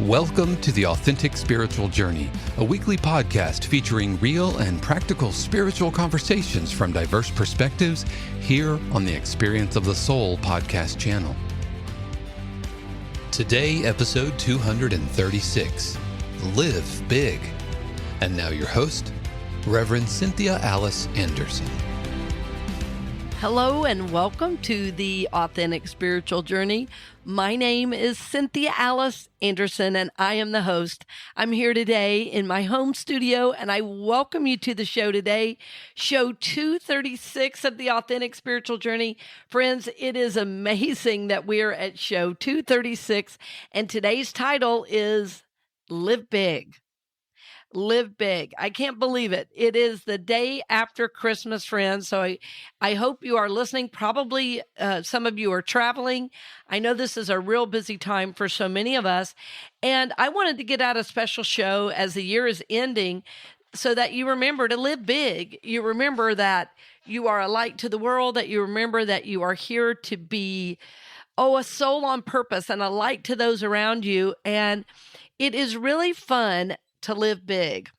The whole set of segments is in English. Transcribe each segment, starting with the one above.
Welcome to the Authentic Spiritual Journey, a weekly podcast featuring real and practical spiritual conversations from diverse perspectives here on the Experience of the Soul podcast channel. Today, episode 236, Live Big. And now your host, Reverend Cynthia Alice Anderson. Hello and welcome to the Authentic Spiritual Journey. My name is Cynthia Alice Anderson and I am the host. I'm here today in my home studio and I welcome you to the show today, show 236 of the Authentic Spiritual Journey. Friends, it is amazing that we're at show 236 and today's title is Live Big. Live big. I can't believe it. It is the day after Christmas, friends. So I hope you are listening. Probably some of you are traveling. I know this is a real busy time for so many of us. And I wanted to get out a special show as the year is ending so that you remember to live big. You remember that you are a light to the world, that you remember that you are here to be, a soul on purpose and a light to those around you. And it is really fun to live big.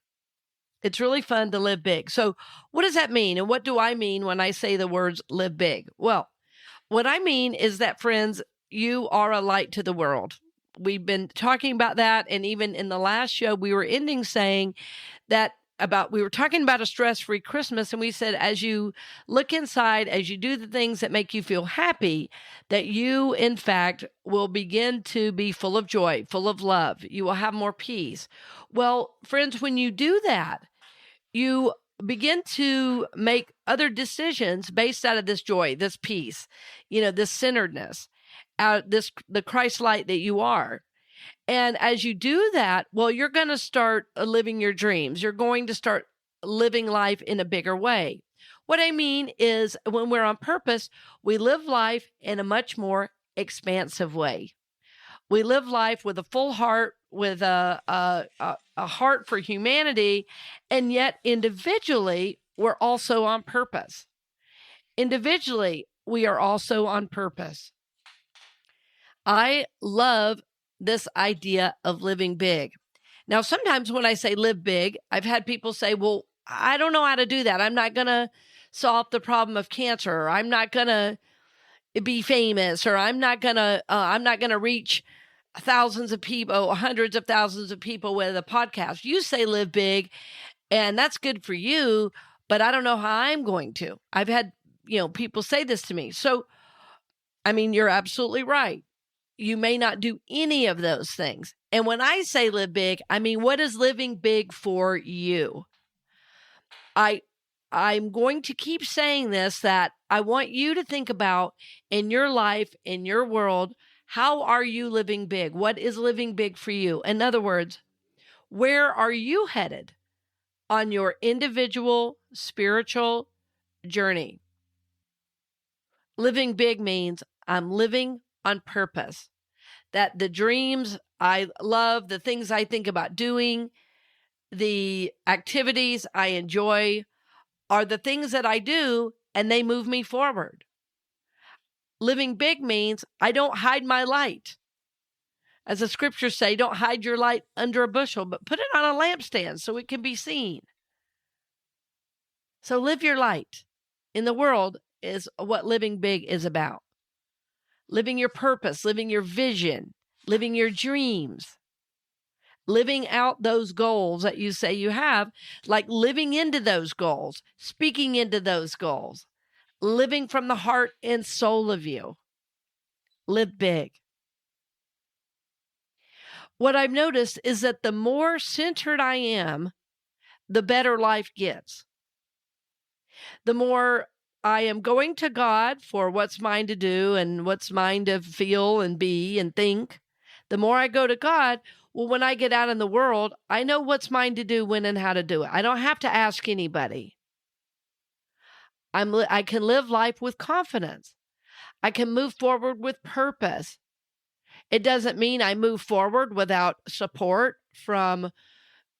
It's really fun to live big. So what does that mean? And what do I mean when I say the words live big? Well, what I mean is that, friends, you are a light to the world. We've been talking about that. And even in the last show, we were ending saying that we were talking about a stress-free Christmas. And we said, as you look inside, as you do the things that make you feel happy, that you, in fact, will begin to be full of joy, full of love. You will have more peace. Well, friends, when you do that, you begin to make other decisions based out of this joy, this peace, this centeredness, the Christ light that you are. And as you do that, well, you're going to start living your dreams. You're going to start living life in a bigger way. What I mean is when we're on purpose, we live life in a much more expansive way. We live life with a full heart, with a heart for humanity, and yet individually, we're also on purpose. Individually, we are also on purpose. I love this idea of living big. Now, sometimes when I say live big, I've had people say, well, I don't know how to do that. I'm not going to solve the problem of cancer, or I'm not going to be famous, or I'm not going to reach thousands of people, hundreds of thousands of people with a podcast. You say live big, and that's good for you, but I don't know how I'm going to. I've had, people say this to me. So, you're absolutely right. You may not do any of those things. And when I say live big, what is living big for you? I'm going to keep saying this, that I want you to think about in your life, in your world, how are you living big? What is living big for you? In other words, where are you headed on your individual spiritual journey? Living big means I'm living on purpose, that the dreams I love, the things I think about doing, the activities I enjoy are the things that I do and they move me forward. Living big means I don't hide my light. As the scriptures say, don't hide your light under a bushel, but put it on a lampstand so it can be seen. So live your light in the world is what living big is about. Living your purpose, living your vision, living your dreams, living out those goals that you say you have, like living into those goals, speaking into those goals, living from the heart and soul of you. Live big. What I've noticed is that the more centered I am, the better life gets. The more I am going to God for what's mine to do and what's mine to feel and be and think. The more I go to God, well, when I get out in the world, I know what's mine to do, when, and how to do it. I don't have to ask anybody. I can live life with confidence. I can move forward with purpose. It doesn't mean I move forward without support from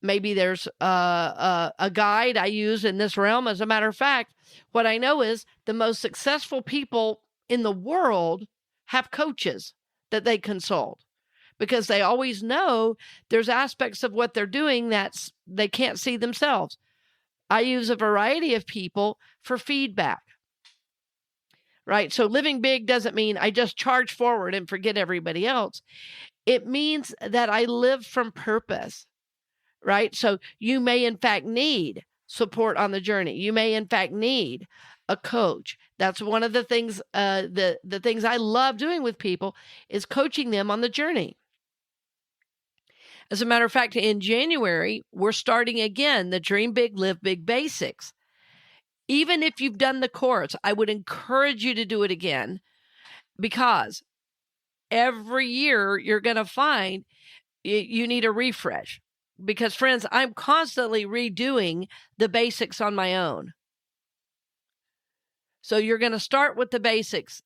maybe there's a guide I use in this realm. As a matter of fact, what I know is the most successful people in the world have coaches that they consult because they always know there's aspects of what they're doing that's they can't see themselves. I use a variety of people for feedback, right? So living big doesn't mean I just charge forward and forget everybody else. It means that I live from purpose, right? So you may in fact need support on the journey. You may in fact need a coach. That's one of the things, the things I love doing with people is coaching them on the journey. As a matter of fact, in January, we're starting again the Dream Big, Live Big Basics. Even if you've done the course, I would encourage you to do it again, because every year you're going to find you need a refresh. Because, friends, I'm constantly redoing the basics on my own. So you're going to start with the basics,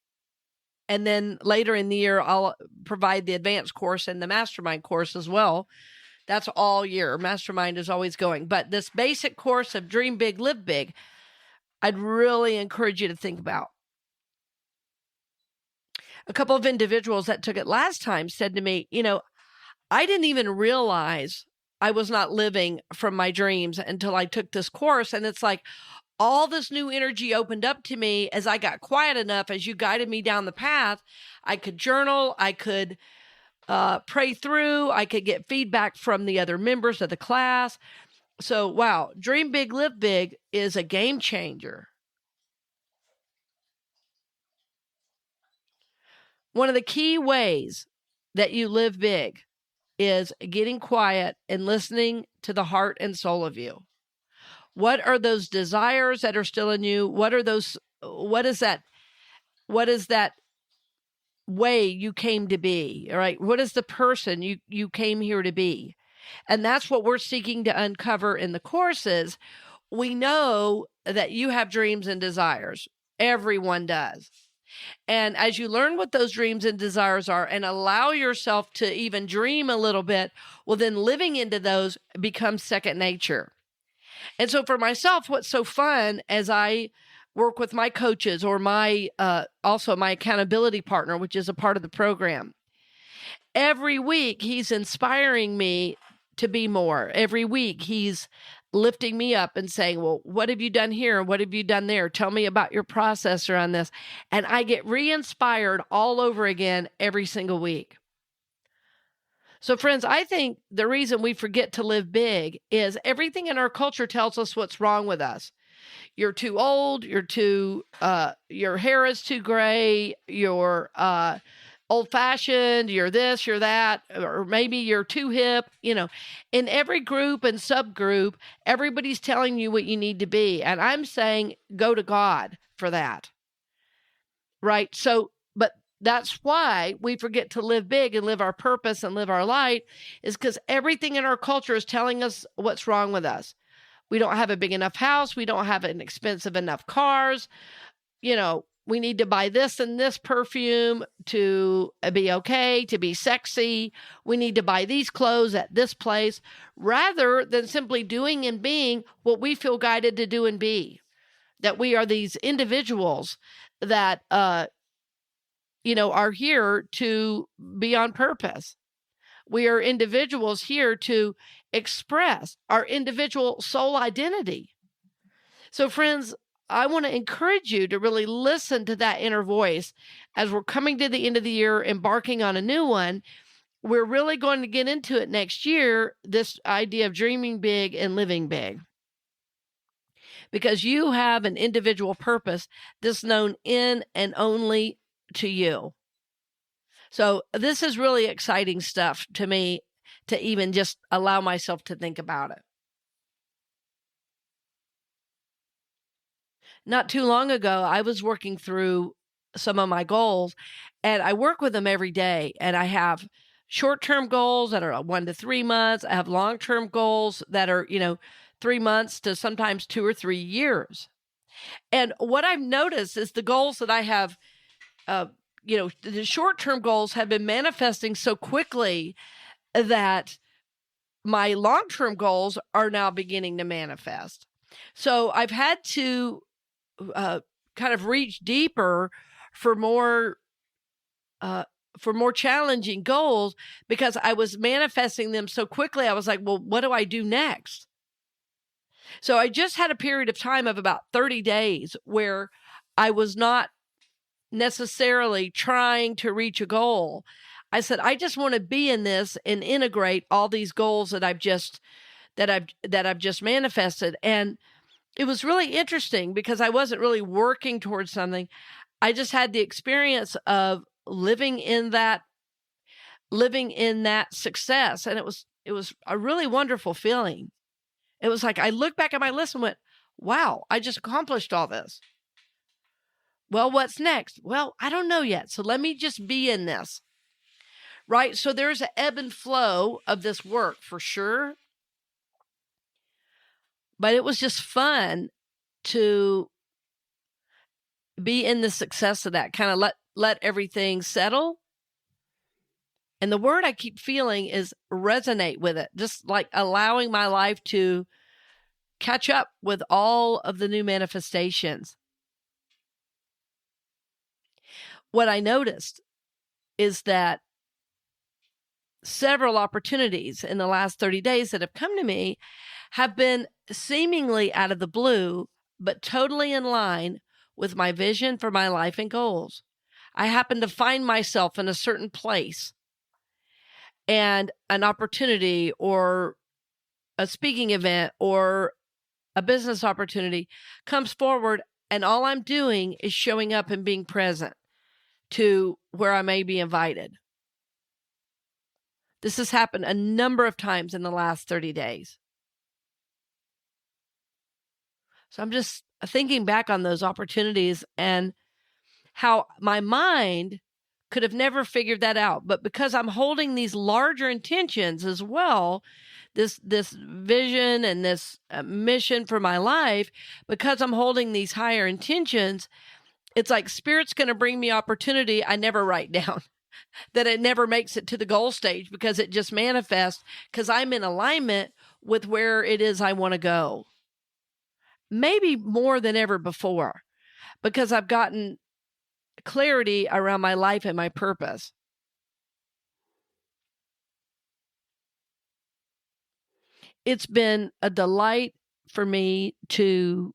and then later in the year, I'll provide the advanced course and the mastermind course as well. That's all year. Mastermind is always going. But this basic course of Dream Big, Live Big, I'd really encourage you to think about. A couple of individuals that took it last time said to me, I didn't even realize I was not living from my dreams until I took this course. And it's like all this new energy opened up to me as I got quiet enough, as you guided me down the path. I could journal, I could pray through, I could get feedback from the other members of the class. So, wow, Dream Big, Live Big is a game changer. One of the key ways that you live big is getting quiet and listening to the heart and soul of you. What are those desires that are still in you? What is that way you came to be? All right. What is the person you came here to be? And that's what we're seeking to uncover in the courses. We know that you have dreams and desires. Everyone does. And as you learn what those dreams and desires are and allow yourself to even dream a little bit, well, then living into those becomes second nature. And so for myself, what's so fun as I work with my coaches or also my accountability partner, which is a part of the program, every week he's inspiring me to be more. Every week he's lifting me up and saying, well, what have you done here? What have you done there? Tell me about your process around this. And I get re-inspired all over again every single week. So friends, I think the reason we forget to live big is everything in our culture tells us what's wrong with us. You're too old, your hair is too gray, you're old-fashioned, you're this, you're that, or maybe you're too hip. In every group and subgroup, everybody's telling you what you need to be. And I'm saying, go to God for that. Right? So, but that's why we forget to live big and live our purpose and live our light, is because everything in our culture is telling us what's wrong with us. We don't have a big enough house. We don't have an expensive enough cars. We need to buy this and this perfume to be okay, to be sexy. We need to buy these clothes at this place, rather than simply doing and being what we feel guided to do and be. That we are these individuals that, are here to be on purpose. We are individuals here to express our individual soul identity. So friends, I want to encourage you to really listen to that inner voice as we're coming to the end of the year, embarking on a new one. We're really going to get into it next year, this idea of dreaming big and living big. Because you have an individual purpose that's known in and only to you. So this is really exciting stuff to me to even just allow myself to think about it. Not too long ago, I was working through some of my goals, and I work with them every day. And I have short-term goals that are 1 to 3 months. I have long-term goals that are, 3 months to sometimes 2 or 3 years. And what I've noticed is the goals that I have, the short-term goals have been manifesting so quickly that my long-term goals are now beginning to manifest. So I've had to kind of reach deeper for more for more challenging goals because I was manifesting them so quickly. I was like, well, what do I do next? So I just had a period of time of about 30 days where I was not necessarily trying to reach a goal. I said, I just want to be in this and integrate all these goals that I've just manifested. And it was really interesting because I wasn't really working towards something. I just had the experience of living in that success. And it was a really wonderful feeling. It was like I looked back at my list and went, wow, I just accomplished all this. Well, what's next? Well, I don't know yet. So let me just be in this. Right? So there's an ebb and flow of this work for sure. But it was just fun to be in the success of that, kind of let everything settle. And the word I keep feeling is resonate with it, just like allowing my life to catch up with all of the new manifestations. What I noticed is that several opportunities in the last 30 days that have come to me have been seemingly out of the blue, but totally in line with my vision for my life and goals. I happen to find myself in a certain place, and an opportunity or a speaking event or a business opportunity comes forward, and all I'm doing is showing up and being present to where I may be invited. This has happened a number of times in the last 30 days. So I'm just thinking back on those opportunities and how my mind could have never figured that out. But because I'm holding these larger intentions as well, this vision and this mission for my life, because I'm holding these higher intentions, it's like Spirit's going to bring me opportunity I never write down, that it never makes it to the goal stage because it just manifests because I'm in alignment with where it is I want to go. Maybe more than ever before, because I've gotten clarity around my life and my purpose. It's been a delight for me to,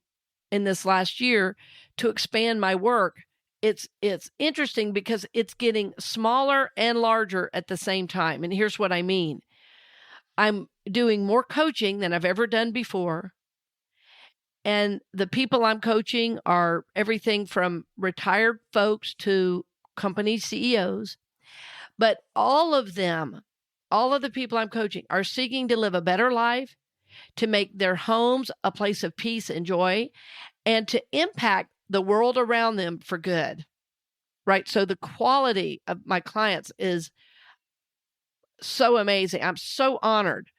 in this last year, to expand my work. It's interesting because it's getting smaller and larger at the same time. And here's what I mean. I'm doing more coaching than I've ever done before. And the people I'm coaching are everything from retired folks to company CEOs. But all of them, all of the people I'm coaching are seeking to live a better life, to make their homes a place of peace and joy, and to impact the world around them for good. Right? So the quality of my clients is so amazing. I'm so honored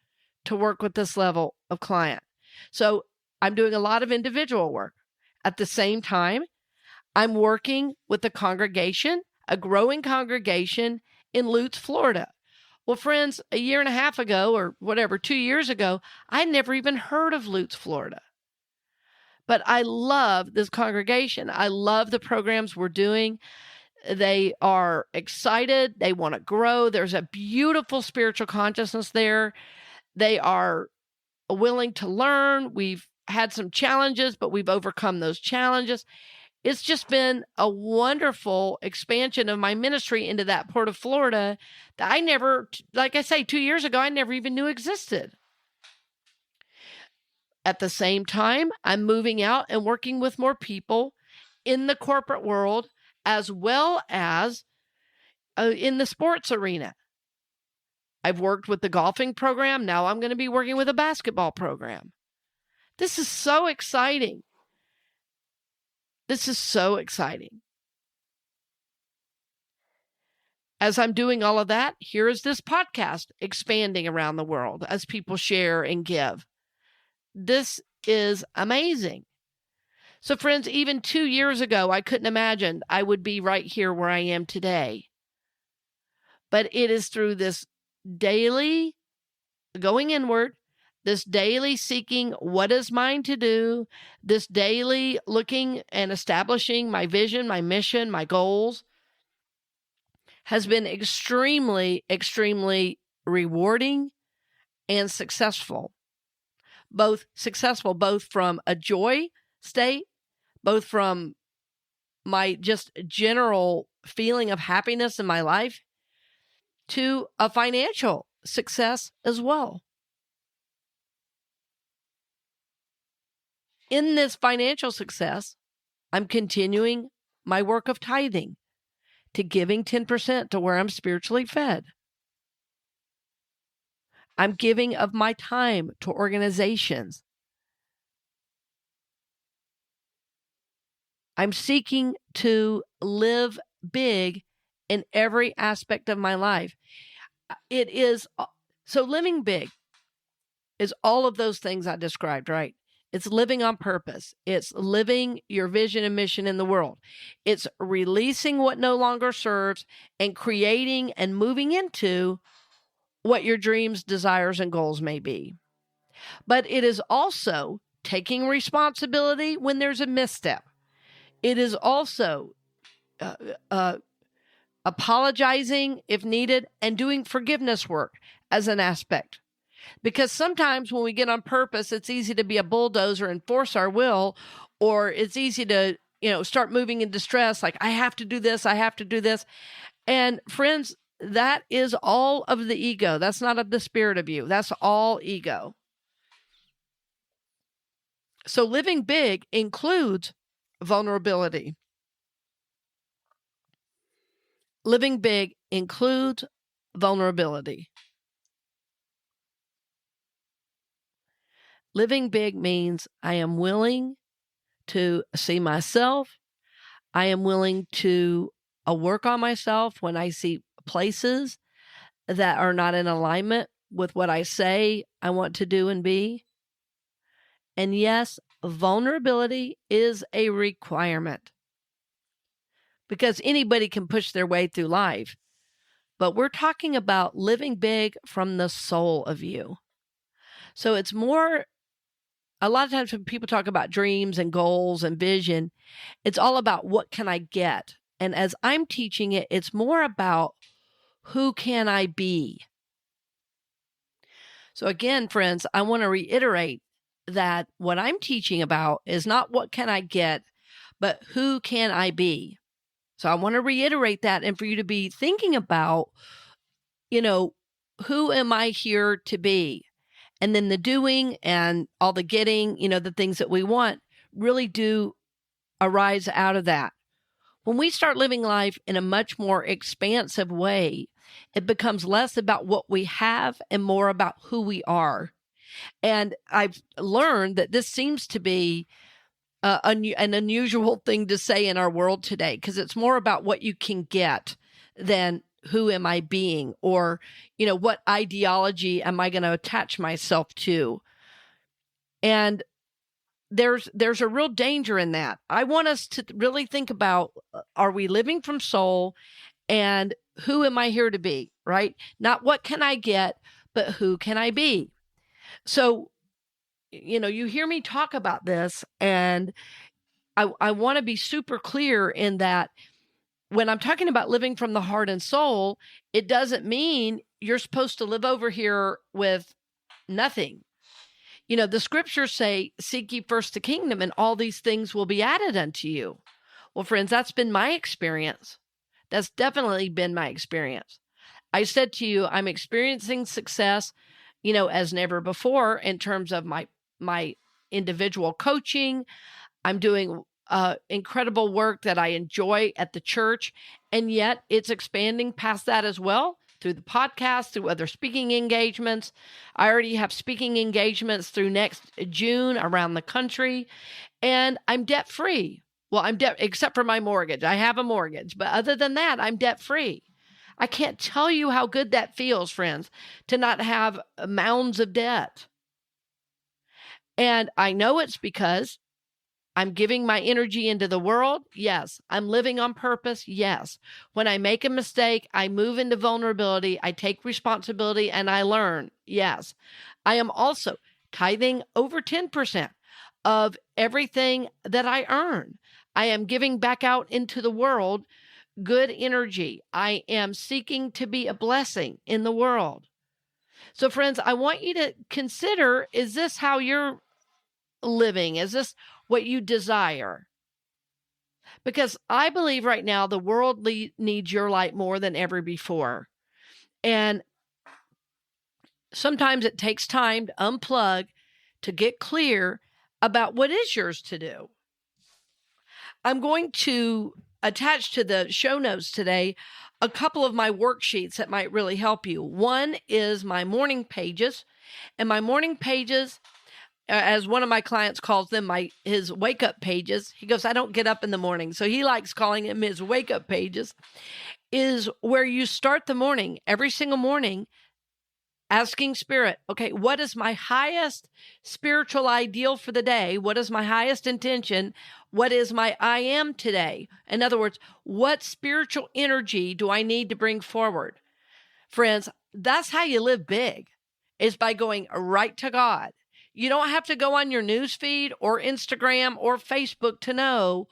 to work with this level of client. So I'm doing a lot of individual work. At the same time, I'm working with a congregation, a growing congregation in Lutz, Florida. Well, friends, a year and a half ago or whatever, 2 years ago, I never even heard of Lutz, Florida. But I love this congregation. I love the programs we're doing. They are excited. They want to grow. There's a beautiful spiritual consciousness there. They are willing to learn. We've had some challenges, but we've overcome those challenges. It's just been a wonderful expansion of my ministry into that part of Florida that I never, like I say, 2 years ago, I never even knew existed. At the same time, I'm moving out and working with more people in the corporate world as well as in the sports arena. I've worked with the golfing program. Now I'm going to be working with a basketball program. This is so exciting. This is so exciting. As I'm doing all of that, here is this podcast expanding around the world as people share and give. This is amazing. So friends, even 2 years ago, I couldn't imagine I would be right here where I am today. But it is through this daily going inward, this daily seeking what is mine to do, this daily looking and establishing my vision, my mission, my goals, has been extremely, extremely rewarding and successful. Both from a joy state, both from my just general feeling of happiness in my life, to a financial success as well. In this financial success, I'm continuing my work of tithing, to giving 10% to where I'm spiritually fed. I'm giving of my time to organizations. I'm seeking to live big in every aspect of my life. So living big is all of those things I described, right? It's living on purpose. It's living your vision and mission in the world. It's releasing what no longer serves and creating and moving into what your dreams, desires, and goals may be. But it is also taking responsibility when there's a misstep. It is also apologizing if needed and doing forgiveness work as an aspect. Because sometimes when we get on purpose, it's easy to be a bulldozer and force our will, or it's easy to, start moving into stress, like I have to do this, I have to do this. And friends, that is all of the ego. That's not of the spirit of you. That's all ego. So living big includes vulnerability. Living big includes vulnerability. Living big means I am willing to see myself. I am willing to work on myself when I see places that are not in alignment with what I say I want to do and be. And yes, vulnerability is a requirement, because anybody can push their way through life. But we're talking about living big from the soul of you. So it's more, a lot of times when people talk about dreams and goals and vision, it's all about what can I get? And as I'm teaching it, it's more about who can I be? So again, friends, I want to reiterate that what I'm teaching about is not what can I get, but who can I be? So I want to reiterate that, and for you to be thinking about, who am I here to be? And then the doing and all the getting, the things that we want really do arise out of that. When we start living life in a much more expansive way, it becomes less about what we have and more about who we are. And I've learned that this seems to be an unusual thing to say in our world today, because it's more about what you can get than who am I being, or, what ideology am I going to attach myself to? And there's a real danger in that. I want us to really think about, are we living from soul, and who am I here to be, right? Not what can I get, but who can I be? So, you hear me talk about this, and I want to be super clear in that when I'm talking about living from the heart and soul, it doesn't mean you're supposed to live over here with nothing. The scriptures say, seek ye first the kingdom, and all these things will be added unto you. Well, friends, that's been my experience. That's definitely been my experience. I said to you, I'm experiencing success, as never before in terms of my individual coaching. I'm doing incredible work that I enjoy at the church, and yet it's expanding past that as well, through the podcast, through other speaking engagements. I already have speaking engagements through next June around the country, and I'm debt-free. Well, I'm debt, except for my mortgage. I have a mortgage, but other than that, I'm debt-free. I can't tell you how good that feels, friends, to not have mounds of debt. And I know it's because I'm giving my energy into the world. Yes. I'm living on purpose. Yes. When I make a mistake, I move into vulnerability. I take responsibility and I learn. Yes. I am also tithing over 10% of everything that I earn. I am giving back out into the world good energy. I am seeking to be a blessing in the world. So friends, I want you to consider, is this how you're living? Is this what you desire? Because I believe right now the world needs your light more than ever before. And sometimes it takes time to unplug, to get clear about what is yours to do. I'm going to attach to the show notes today a couple of my worksheets that might really help you. One is my morning pages, and my morning pages, as one of my clients calls them, his wake up pages. He goes, I don't get up in the morning, so he likes calling them his wake up pages, is where you start the morning, every single morning, asking Spirit, okay, what is my highest spiritual ideal for the day? What is my highest intention? What is my I am today? In other words, what spiritual energy do I need to bring forward? Friends, that's how you live big, is by going right to God. You don't have to go on your news feed or Instagram or Facebook to know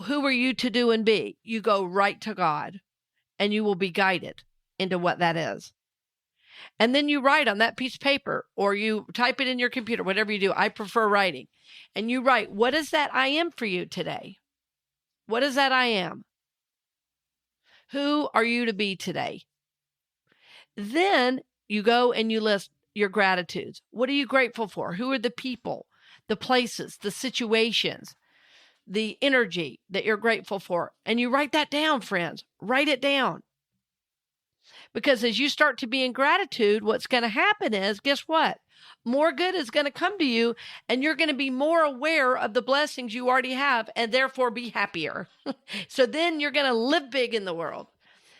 who are you to do and be. You go right to God, and you will be guided into what that is. And then you write on that piece of paper, or you type it in your computer, whatever you do. I prefer writing. And you write, what is that I am for you today? What is that I am? Who are you to be today? Then you go and you list your gratitudes. What are you grateful for? Who are the people, the places, the situations, the energy that you're grateful for? And you write that down, friends. Write it down. Because as you start to be in gratitude, what's going to happen is, guess what? More good is going to come to you, and you're going to be more aware of the blessings you already have, and therefore be happier. So then you're going to live big in the world.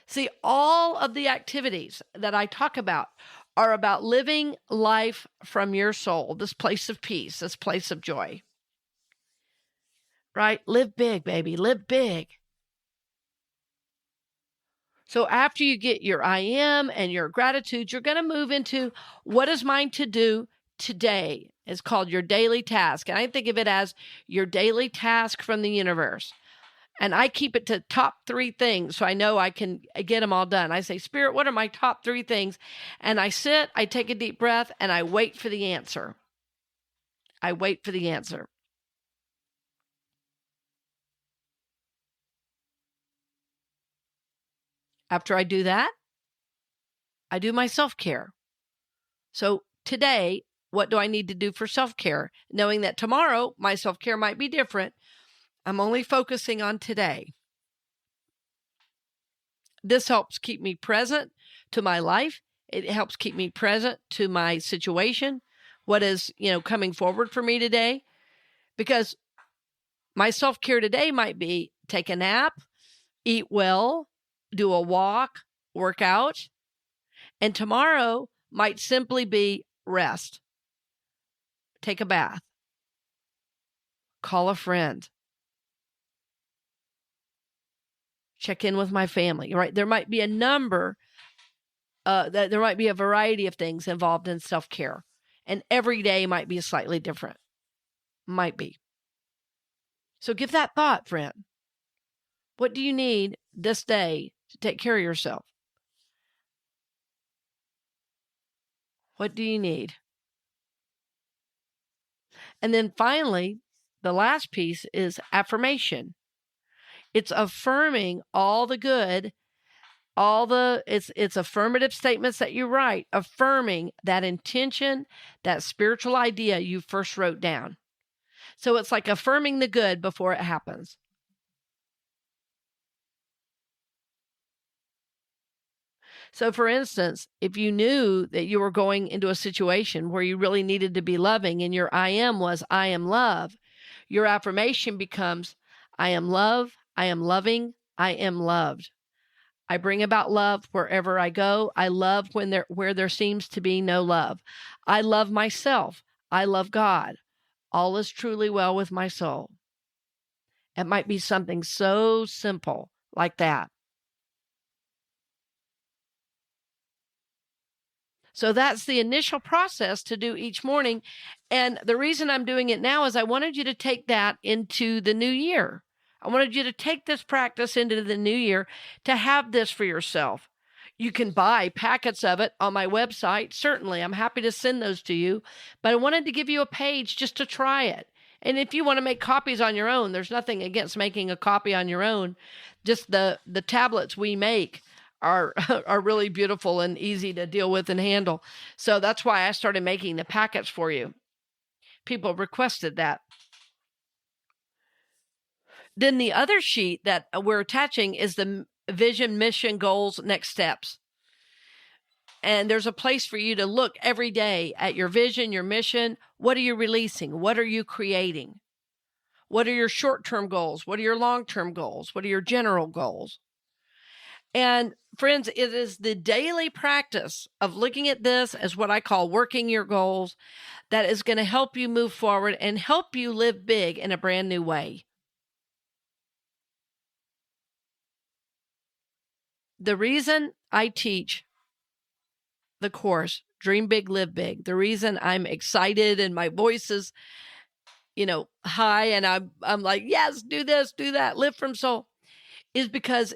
See, all of the activities that I talk about are about living life from your soul, this place of peace, this place of joy. Right? Live big, baby. Live big. So after you get your I am and your gratitude, you're going to move into what is mine to do today. It's called your daily task. And I think of it as your daily task from the universe. And I keep it to top 3 things so I know I can get them all done. I say, Spirit, what are my top 3 things? And I sit, I take a deep breath, and I wait for the answer. I wait for the answer. After I do that, I do my self-care. So today, what do I need to do for self-care? Knowing that tomorrow, my self-care might be different. I'm only focusing on today. This helps keep me present to my life. It helps keep me present to my situation, what is, coming forward for me today. Because my self-care today might be take a nap, eat well, do a walk, work out. And tomorrow might simply be rest. Take a bath. Call a friend. Check in with my family, right? There might be a number, there might be a variety of things involved in self-care. And every day might be slightly different. Might be. So give that thought, friend. What do you need this day to take care of yourself? What do you need? And then finally, the last piece is affirmation. It's affirming all the good, it's affirmative statements that you write, affirming that intention, that spiritual idea you first wrote down. So it's like affirming the good before it happens. So for instance, if you knew that you were going into a situation where you really needed to be loving and your I am was I am love, your affirmation becomes I am love, I am loving, I am loved. I bring about love wherever I go. I love where there seems to be no love. I love myself. I love God. All is truly well with my soul. It might be something so simple like that. So that's the initial process to do each morning. And the reason I'm doing it now is I wanted you to take that into the new year. I wanted you to take this practice into the new year to have this for yourself. You can buy packets of it on my website. Certainly, I'm happy to send those to you. But I wanted to give you a page just to try it. And if you want to make copies on your own, there's nothing against making a copy on your own. Just the tablets we make are really beautiful and easy to deal with and handle. So that's why I started making the packets for you. People requested that. Then the other sheet that we're attaching is the vision, mission, goals, next steps. And there's a place for you to look every day at your vision, your mission. What are you releasing? What are you creating? What are your short-term goals? What are your long-term goals? What are your general goals? And friends, it is the daily practice of looking at this as what I call working your goals that is going to help you move forward and help you live big in a brand new way. The reason I teach the course, Dream Big, Live Big, the reason I'm excited and my voice is, high and I'm like, yes, do this, do that, live from soul, is because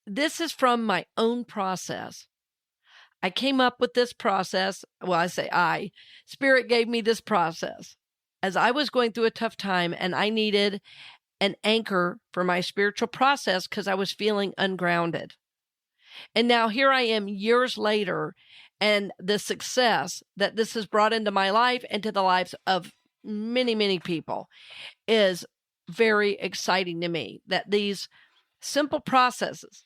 this is from my own process. I came up with this process. Well, I say Spirit gave me this process as I was going through a tough time and I needed an anchor for my spiritual process because I was feeling ungrounded. And now here I am years later, and the success that this has brought into my life and to the lives of many, many people is very exciting to me, that these simple processes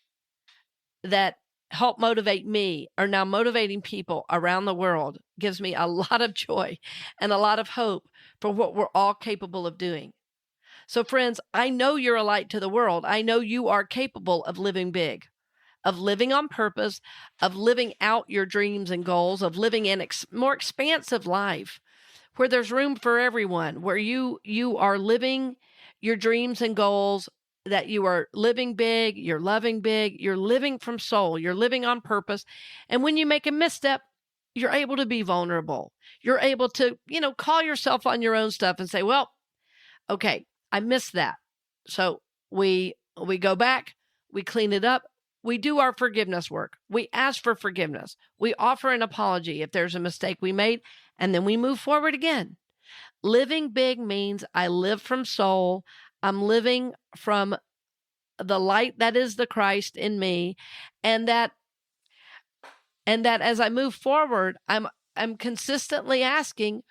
that help motivate me are now motivating people around the world. Gives me a lot of joy and a lot of hope for what we're all capable of doing. So friends, I know you're a light to the world. I know you are capable of living big, of living on purpose, of living out your dreams and goals, of living an more expansive life where there's room for everyone, where you are living your dreams and goals, that you are living big, you're loving big, you're living from soul, you're living on purpose. And when you make a misstep, you're able to be vulnerable. You're able to, call yourself on your own stuff and say, well, okay, I missed that. So we go back, we clean it up, we do our forgiveness work. We ask for forgiveness. We offer an apology if there's a mistake we made, and then we move forward again. Living big means I live from soul. I'm living from the light that is the Christ in me, and that as I move forward, I'm consistently asking,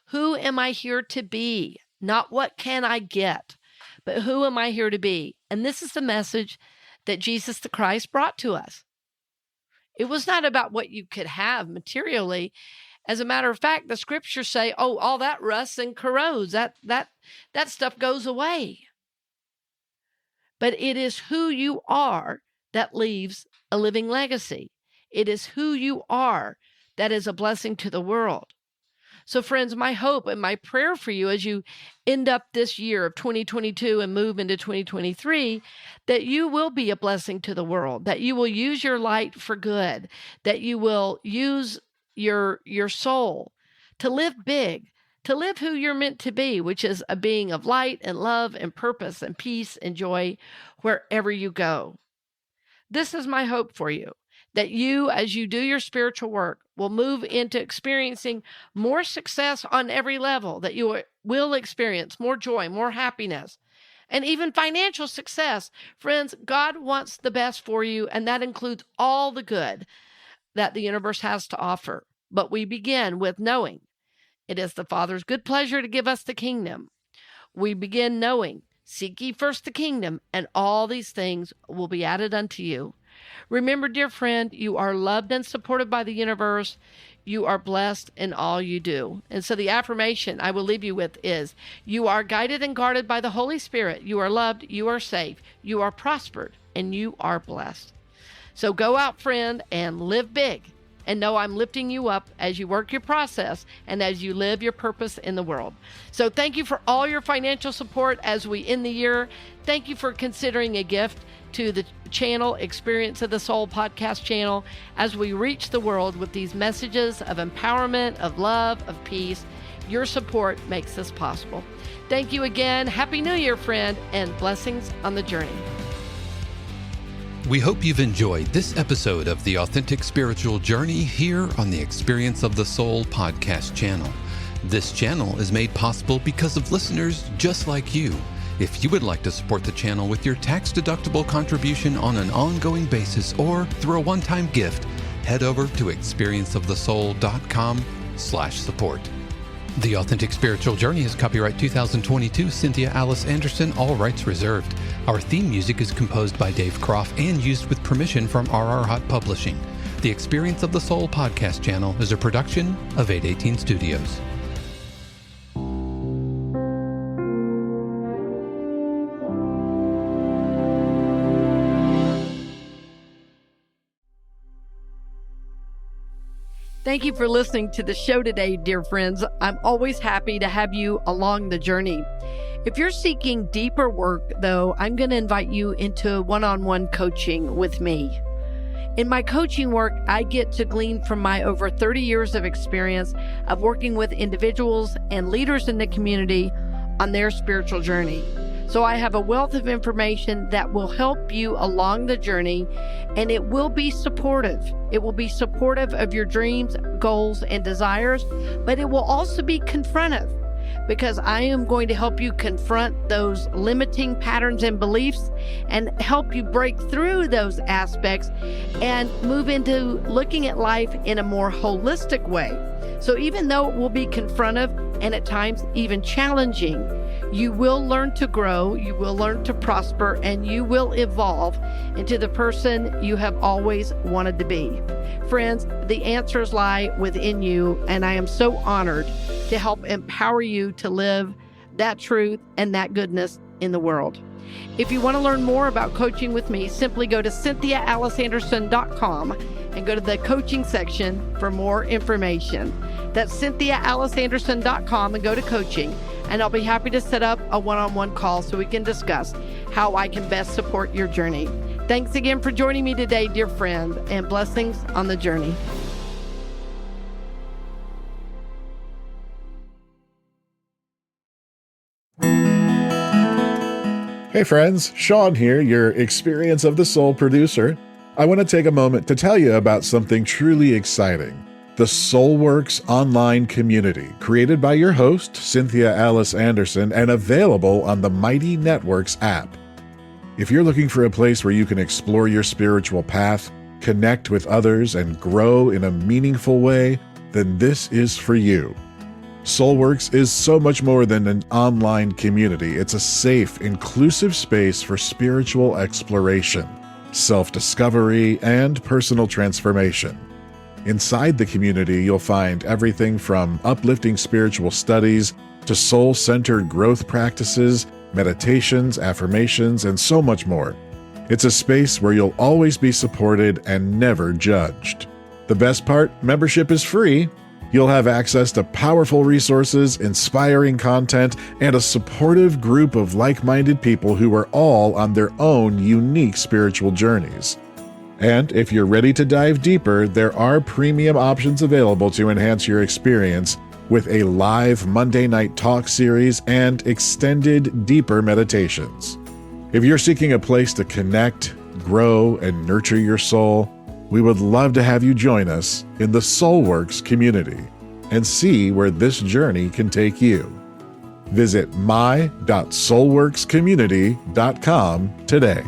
who am I here to be? Not what can I get, but who am I here to be? And this is the message that Jesus the Christ brought to us. It was not about what you could have materially. As a matter of fact, the scriptures say, oh, all that rusts and corrodes. That stuff goes away. But it is who you are that leaves a living legacy. It is who you are that is a blessing to the world. So friends, my hope and my prayer for you as you end up this year of 2022 and move into 2023, that you will be a blessing to the world, that you will use your light for good, that you will use your soul to live big, to live who you're meant to be, which is a being of light and love and purpose and peace and joy wherever you go. This is my hope for you, that you, as you do your spiritual work, will move into experiencing more success on every level, that you will experience more joy, more happiness, and even financial success. Friends, God wants the best for you, and that includes all the good that the universe has to offer. But we begin with knowing it is the Father's good pleasure to give us the kingdom. We begin knowing, seek ye first the kingdom, and all these things will be added unto you. Remember, dear friend, you are loved and supported by the universe. You are blessed in all you do. And so the affirmation I will leave you with is, you are guided and guarded by the Holy Spirit. You are loved, you are safe, you are prospered, and you are blessed. So go out, friend, and live big. And know I'm lifting you up as you work your process and as you live your purpose in the world. So thank you for all your financial support as we end the year. Thank you for considering a gift to the channel, Experience of the Soul podcast channel, as we reach the world with these messages of empowerment, of love, of peace. Your support makes this possible. Thank you again. Happy New Year, friend, and blessings on the journey. We hope you've enjoyed this episode of the Authentic Spiritual Journey here on the Experience of the Soul podcast channel. This channel is made possible because of listeners just like you. If you would like to support the channel with your tax-deductible contribution on an ongoing basis or through a one-time gift, head over to experienceofthesoul.com/support. The Authentic Spiritual Journey is copyright 2022 Cynthia Alice Anderson, all rights reserved. Our theme music is composed by Dave Croft and used with permission from RR Hot Publishing. The Experience of the Soul podcast channel is a production of 818 Studios. Thank you for listening to the show today, dear friends. I'm always happy to have you along the journey. If you're seeking deeper work, though, I'm going to invite you into one-on-one coaching with me. In my coaching work, I get to glean from my over 30 years of experience of working with individuals and leaders in the community on their spiritual journey. So I have a wealth of information that will help you along the journey, and it will be supportive. It will be supportive of your dreams, goals, and desires, but it will also be confrontive, because I am going to help you confront those limiting patterns and beliefs and help you break through those aspects and move into looking at life in a more holistic way. So even though it will be confrontive and at times even challenging, you will learn to grow, you will learn to prosper, and you will evolve into the person you have always wanted to be. Friends, the answers lie within you, and I am so honored to help empower you to live that truth and that goodness in the world. If you want to learn more about coaching with me, simply go to CynthiaAliceAnderson.com and go to the coaching section for more information. That's CynthiaAliceAnderson.com and go to coaching, and I'll be happy to set up a one-on-one call so we can discuss how I can best support your journey. Thanks again for joining me today, dear friend, and blessings on the journey. Hey friends, Sean here, your Experience of the Soul producer. I want to take a moment to tell you about something truly exciting. The Soulworks online community, created by your host, Cynthia Alice Anderson, and available on the Mighty Networks app. If you're looking for a place where you can explore your spiritual path, connect with others, and grow in a meaningful way, then this is for you. Soulworks is so much more than an online community. It's a safe, inclusive space for spiritual exploration, self-discovery, and personal transformation. Inside the community, you'll find everything from uplifting spiritual studies to soul-centered growth practices, meditations, affirmations, and so much more. It's a space where you'll always be supported and never judged. The best part, membership is free. You'll have access to powerful resources, inspiring content, and a supportive group of like-minded people who are all on their own unique spiritual journeys. And if you're ready to dive deeper, there are premium options available to enhance your experience with a live Monday night talk series and extended, deeper meditations. If you're seeking a place to connect, grow, and nurture your soul, we would love to have you join us in the Soulworks community and see where this journey can take you. Visit my.soulworkscommunity.com today.